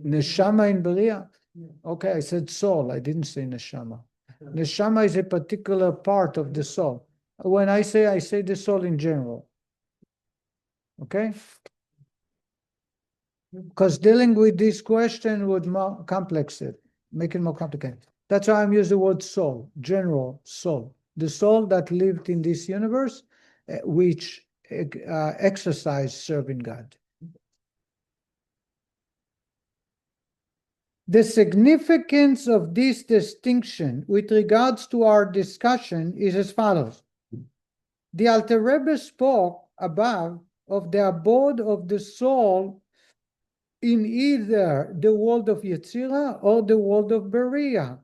Neshama in Beria? Yeah. Okay, I said soul. I didn't say neshama. Neshama is a particular part of the soul. When I say the soul in general. Okay? Because dealing with this question would more complex it, make it more complicated. That's why I'm using the word soul, general soul. The soul that lived in this universe, which exercised serving God. The significance of this distinction with regards to our discussion is as follows. The Alter Rebbe spoke above of the abode of the soul in either the world of Yetzirah or the world of Beria,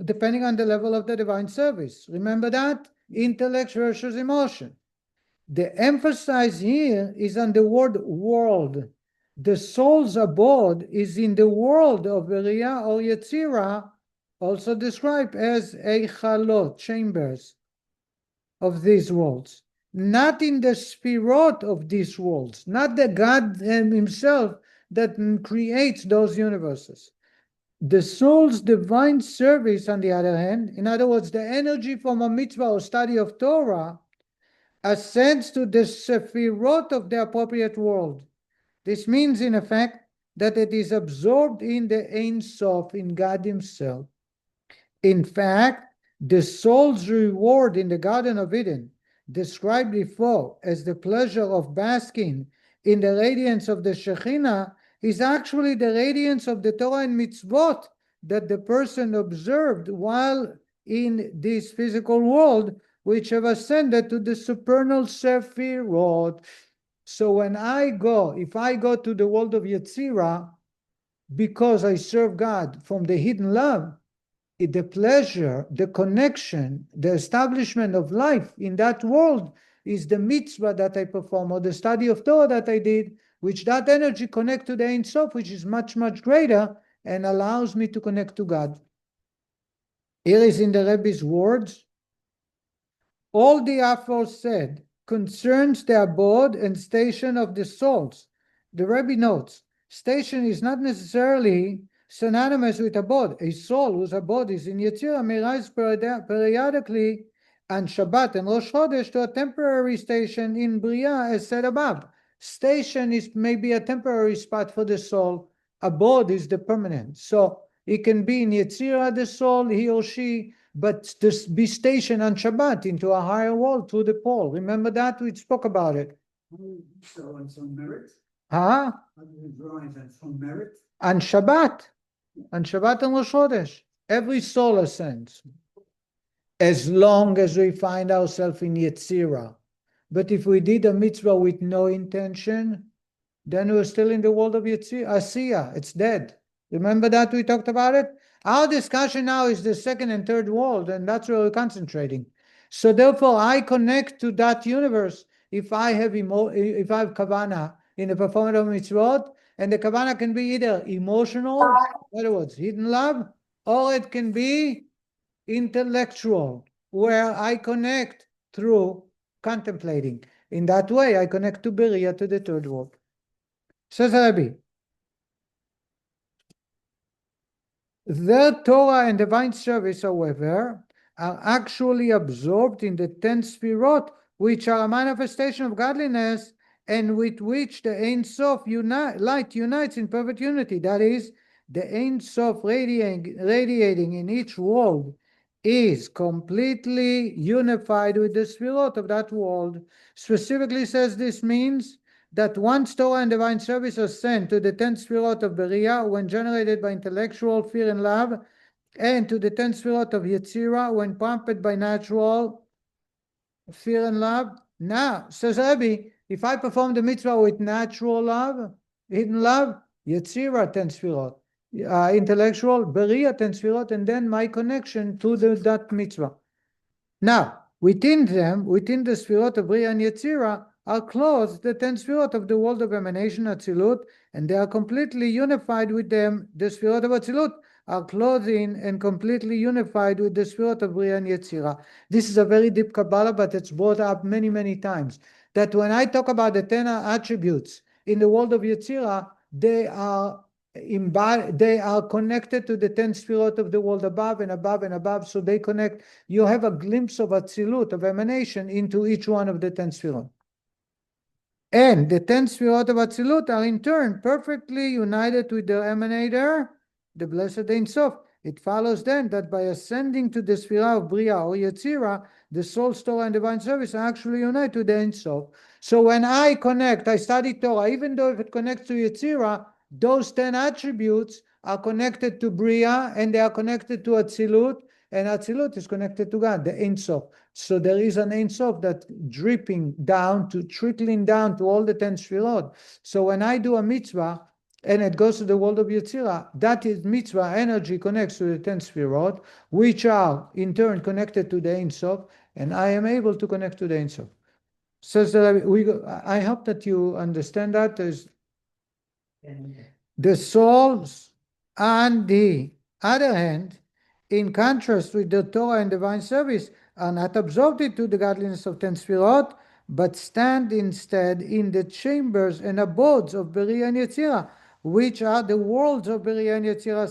depending on the level of the divine service. Remember that? Intellect versus emotion. The emphasis here is on the word world. The soul's abode is in the world of Beria or Yetzirah, also described as eichalot, chambers of these worlds. Not in the spirot of these worlds, not the God himself that creates those universes. The soul's divine service, on the other hand, in other words, the energy from a mitzvah or study of Torah, ascends to the sephirot of the appropriate world. This means, in effect, that it is absorbed in the Ein Sof, in God Himself. In fact, the soul's reward in the Garden of Eden, described before as the pleasure of basking in the radiance of the Shekhinah, is actually the radiance of the Torah and Mitzvot that the person observed while in this physical world, which have ascended to the supernal Sephirot. So when if I go to the world of Yetzirah, because I serve God from the hidden love, the pleasure, the connection, the establishment of life in that world is the mitzvah that I perform, or the study of Torah that I did, which that energy connect to the Ein Sof, which is much, much greater, and allows me to connect to God. Here is in the Rebbe's words, all the aforesaid concerns the abode and station of the souls. The Rebbe notes, station is not necessarily synonymous with abode. A soul whose abode is in Yetzirah may rise periodically on Shabbat and Rosh Chodesh to a temporary station in Bria, as said above. Station is maybe a temporary spot for the soul. Abode is the permanent. So it can be in Yetzirah, the soul, he or she, but to be stationed on Shabbat into a higher world through the pole. Remember that? We spoke about it. So on some merit, Huh? drawings and some merit. On Shabbat and Rosh Chodesh, every soul ascends, as long as we find ourselves in Yetzirah. But if we did a mitzvah with no intention, then we're still in the world of Yetzirah, Asiya, it's dead. Remember that we talked about it? Our discussion now is the second and third world, and that's where we're concentrating. So therefore, I connect to that universe if I have kavana in the performance of mitzvot, and the kavana can be either emotional, in other words, hidden love, or it can be intellectual, where I connect through contemplating. In that way, I connect to Beria, to the third world. Says Rabbi, their Torah and divine service, however, are actually absorbed in the 10 Sfirot, which are a manifestation of godliness and with which the Ein Sof light unites in perfect unity. That is, the Ein Sof radiating in each world is completely unified with the Sfirot of that world. Specifically says this means that once Torah and divine service are sent to the 10 Sfirot of Beria when generated by intellectual fear and love, and to the 10 Sfirot of Yetzirah when prompted by natural fear and love. Now, says Rabbi, if I perform the mitzvah with natural love, hidden love, Yetzirah 10 Sfirot, intellectual, Beria 10 Sfirot, and then my connection to that mitzvah. Now, within them, within the Sfirot of Beria and Yetzirah, are clothed the 10 Sfirot of the world of emanation, Atzilut, and they are completely unified with them. The Sfirot of Atzilut are clothed in and completely unified with the Sfirot of Bria and Yetzirah. This is a very deep Kabbalah, but it's brought up many, many times. That when I talk about the 10 attributes in the world of Yetzirah, they are connected to the 10 Sfirot of the world above and above and above, so they connect. You have a glimpse of Atzilut, of emanation, into each one of the 10 Sfirot. And the 10 Sfirot of Atzilut are in turn perfectly united with their emanator, the blessed Ein Sof. It follows then that by ascending to the Sfirah of Bria or Yetzirah, the soul's Torah and divine service are actually united to the Ein Sof. So when I connect, I study Torah, even though if it connects to Yetzirah, those 10 attributes are connected to Bria and they are connected to Atzilut, and Atzilut is connected to God, the Ein Sof. So there is an Ein Sof that trickling down to all the 10 Sfirot. So when I do a mitzvah and it goes to the world of Yetzirah, that is mitzvah energy connects to the 10 Sfirot, which are in turn connected to the Ein Sof, and I am able to connect to the Ein Sof. Says that I hope that you understand that. The souls, on the other hand, in contrast with the Torah and divine service, are not absorbed into the godliness of 10 Sfirot, but stand instead in the chambers and abodes of Beria and Yetzirah, which are the worlds of Beriah and Yetzirah,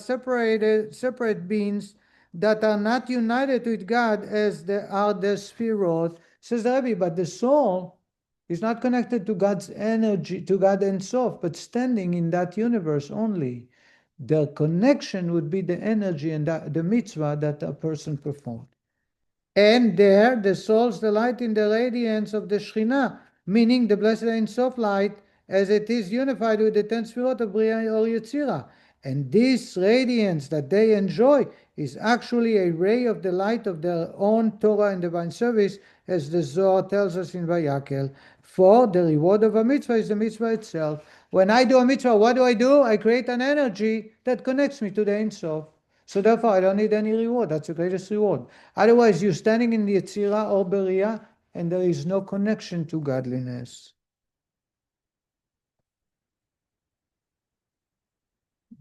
separate beings that are not united with God as are the Sphirot. Says the Rebbe, but the soul is not connected to God's energy, to God Ein Sof, but standing in that universe only. Their connection would be the energy and the mitzvah that a person performed. And there, the soul's delight in the radiance of the Shekhinah, meaning the blessed Ein Sof light, as it is unified with the 10 Sphirot of Bria or Yetzirah. And this radiance that they enjoy is actually a ray of the light of their own Torah and divine service, as the Zohar tells us in Vayakel. For the reward of a mitzvah is the mitzvah itself. When I do a mitzvah, what do? I create an energy that connects me to the Ein Sof. So therefore, I don't need any reward. That's the greatest reward. Otherwise, you're standing in the Yetzirah or Beriah, and there is no connection to godliness.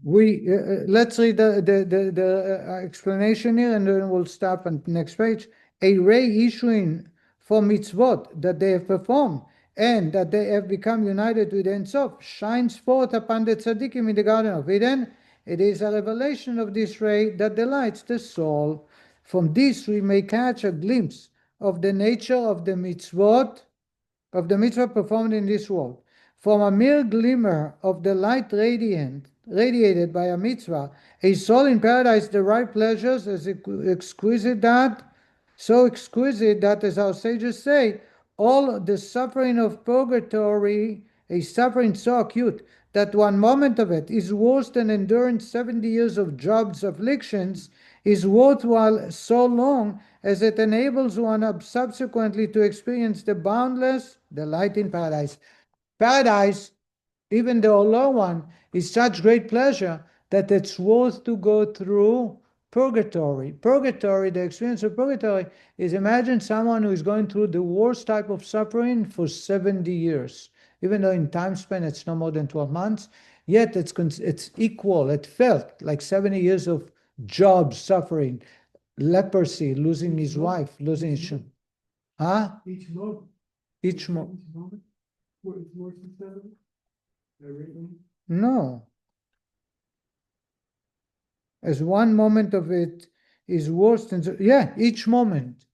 Let's read the explanation here, and then we'll stop on the next page. A ray issuing from mitzvot that they have performed and that they have become united with Ein Sof shines forth upon the tzaddikim in the Garden of Eden. It is a revelation of this ray that delights the soul. From this we may catch a glimpse of the nature of the mitzvot, of the mitzvah performed in this world. From a mere glimmer of the light radiated by a mitzvah, a soul in paradise derives pleasures as exquisite that, as our sages say, all the suffering of purgatory, a suffering so acute that one moment of it is worse than enduring 70 years of Job's afflictions, is worthwhile so long as it enables one subsequently to experience the boundless delight in paradise. Paradise, even the low one, is such great pleasure that it's worth to go through purgatory. Purgatory, the experience of purgatory, is imagine someone who is going through the worst type of suffering for 70 years. Even though in time span it's no more than 12 months, yet it's equal. It felt like 70 years of Job suffering, leprosy, losing his wife, losing his children. Huh? Each moment. Each moment. What is more than 70? Everything? No. As one moment of it is worse than, each moment.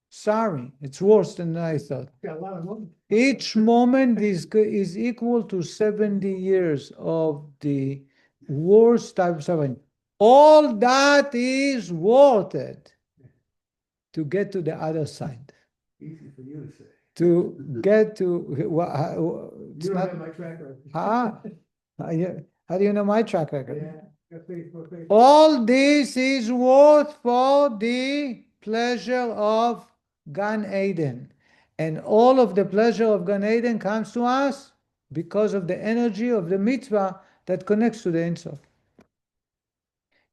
Sorry, it's worse than I thought. Got a lot of moments. Each moment is equal to 70 years of the worst type of suffering. All that is worth it to get to the other side. Easy for you to say. To get to, it's You don't not, have my track record. how do you know my track record? Yeah, got Facebook. All this is worth for the pleasure of Gan Eden. And all of the pleasure of Gan Eden comes to us because of the energy of the mitzvah that connects to the Ein Sof.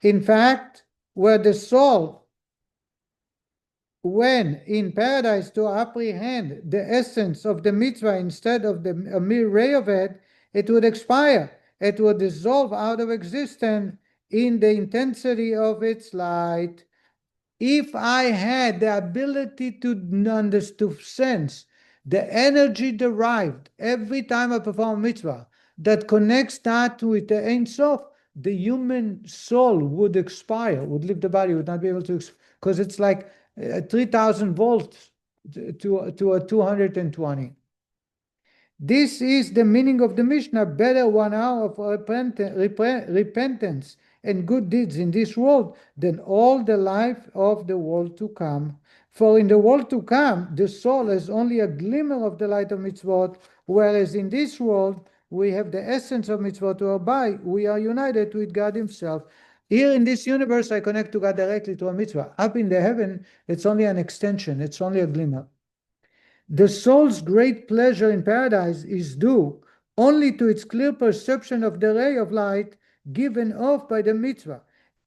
In fact, where the soul, when in paradise to apprehend the essence of the mitzvah instead of a mere ray of it, it would expire. It would dissolve out of existence in the intensity of its light. If I had the ability to sense the energy derived every time I perform a mitzvah that connects that with the Ein Sof, the human soul would expire, would leave the body, would not be able to, because it's like 3,000 volts to a 220. This is the meaning of the Mishnah, better 1 hour of repentance and good deeds in this world than all the life of the world to come. For in the world to come, the soul has only a glimmer of the light of mitzvot, whereas in this world, we have the essence of mitzvot, whereby we are united with God Himself. Here in this universe, I connect to God directly to a mitzvah. Up in the heaven, it's only an extension, it's only a glimmer. The soul's great pleasure in paradise is due only to its clear perception of the ray of light given off by the mitzvah,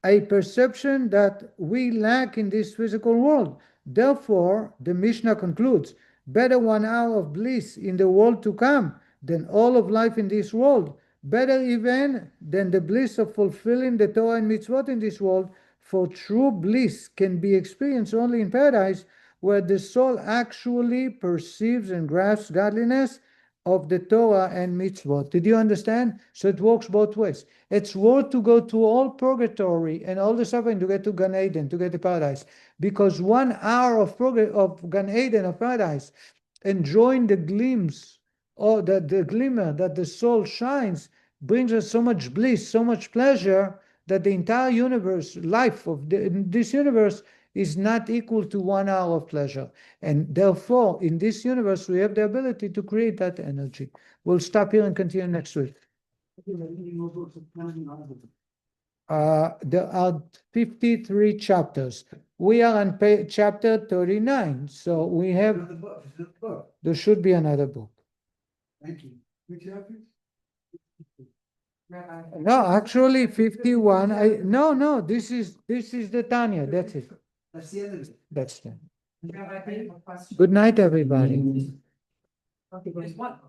a perception that we lack in this physical world. Therefore, the Mishnah concludes, better 1 hour of bliss in the world to come than all of life in this world, better even than the bliss of fulfilling the Torah and mitzvot in this world, for true bliss can be experienced only in paradise, where the soul actually perceives and grasps godliness of the Torah and Mitzvot. Did you understand? So it works both ways. It's worth to go through all purgatory and all the suffering to get to Gan Eden, to get to paradise. Because 1 hour of Gan Eden, of paradise, enjoying the glimpse or the glimmer that the soul shines, brings us so much bliss, so much pleasure, that the entire universe, life of this universe, is not equal to 1 hour of pleasure. And therefore, in this universe, we have the ability to create that energy. We'll stop here and continue next week. There are 53 chapters. We are on chapter 39, so we have, Another book, there's another book. there should be another book. Thank you. Which chapter? Rabbi. No, actually 51, no, this is the Tanya, that's it. That's the end of it. That's it. Rabbi, I have a question. Good night, everybody. Okay, there's one.